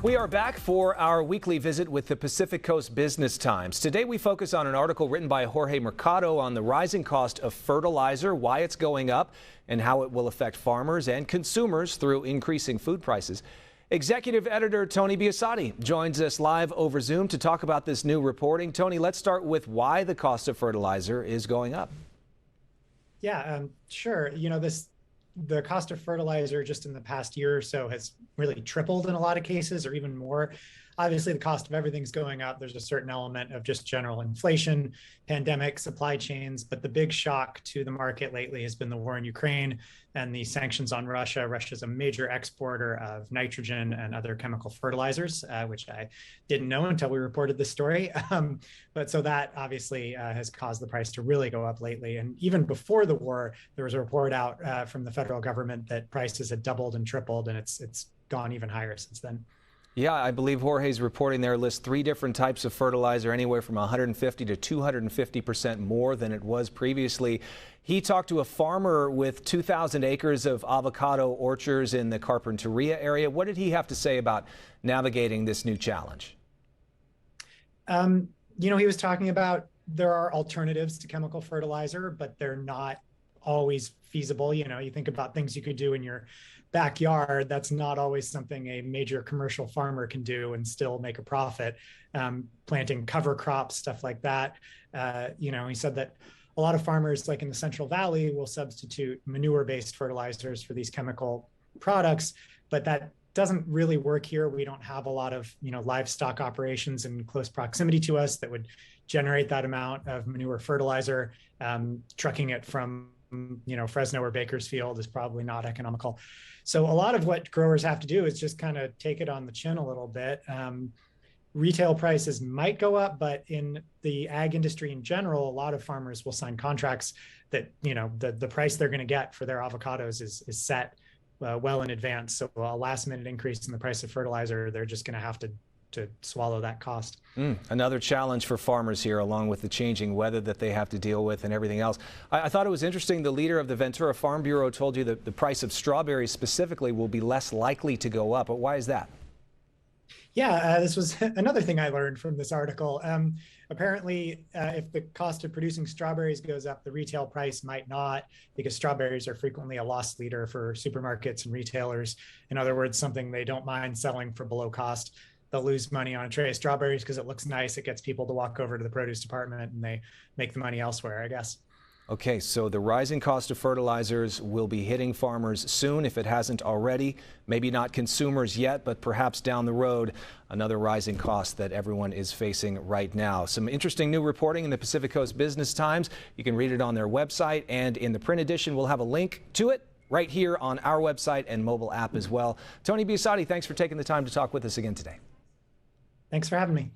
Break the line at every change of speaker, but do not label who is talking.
We are back for our weekly visit with the Pacific Coast Business Times. Today we focus on an article written by Jorge Mercado on the rising cost of fertilizer, why it's going up, and how it will affect farmers and consumers through increasing food prices. Executive editor Tony Biasotti joins us live over Zoom to talk about this new reporting. Tony, let's start with why the cost of fertilizer is going up.
Yeah, sure. The cost of fertilizer just in the past year or so has really tripled in a lot of cases, or even more. Obviously, the cost of everything's going up. There's a certain element of just general inflation, pandemic, supply chains. But the big shock to the market lately has been the war in Ukraine and the sanctions on Russia. Russia's a major exporter of nitrogen and other chemical fertilizers, which I didn't know until we reported this story. But so that obviously has caused the price to really go up lately. And even before the war, there was a report out from the federal government that prices had doubled and tripled, and it's gone even higher since then.
Yeah, I believe Jorge's reporting there lists 3 different types of fertilizer, anywhere from 150 to 250% more than it was previously. He talked to a farmer with 2,000 acres of avocado orchards in the Carpinteria area. What did he have to say about navigating this new challenge?
He was talking about there are alternatives to chemical fertilizer, but they're not always feasible. You think about things you could do in your backyard. That's not always something a major commercial farmer can do and still make a profit. Planting cover crops, stuff like that. He said that a lot of farmers, like in the Central Valley, will substitute manure-based fertilizers for these chemical products, but that doesn't really work here. We don't have a lot of livestock operations in close proximity to us that would generate that amount of manure fertilizer. Trucking it from Fresno or Bakersfield is probably not economical. So a lot of what growers have to do is just kind of take it on the chin a little bit. Retail prices might go up, but in the ag industry in general, a lot of farmers will sign contracts that, the price they're going to get for their avocados is set well in advance. So a last minute increase in the price of fertilizer, they're just going to have to swallow that cost.
Another challenge for farmers here, along with the changing weather that they have to deal with and everything else. I thought it was interesting. The leader of the Ventura Farm Bureau told you that the price of strawberries specifically will be less likely to go up. But why is that?
Yeah, this was another thing I learned from this article. Apparently, if the cost of producing strawberries goes up, the retail price might not, because strawberries are frequently a loss leader for supermarkets and retailers. In other words, something they don't mind selling for below cost. They'll lose money on a tray of strawberries because it looks nice. It gets people to walk over to the produce department, and they make the money elsewhere, I guess.
Okay, so the rising cost of fertilizers will be hitting farmers soon if it hasn't already. Maybe not consumers yet, but perhaps down the road, another rising cost that everyone is facing right now. Some interesting new reporting in the Pacific Coast Business Times. You can read it on their website, and in the print edition, we'll have a link to it right here on our website and mobile app as well. Tony Biasotti, thanks for taking the time to talk with us again today.
Thanks for having me.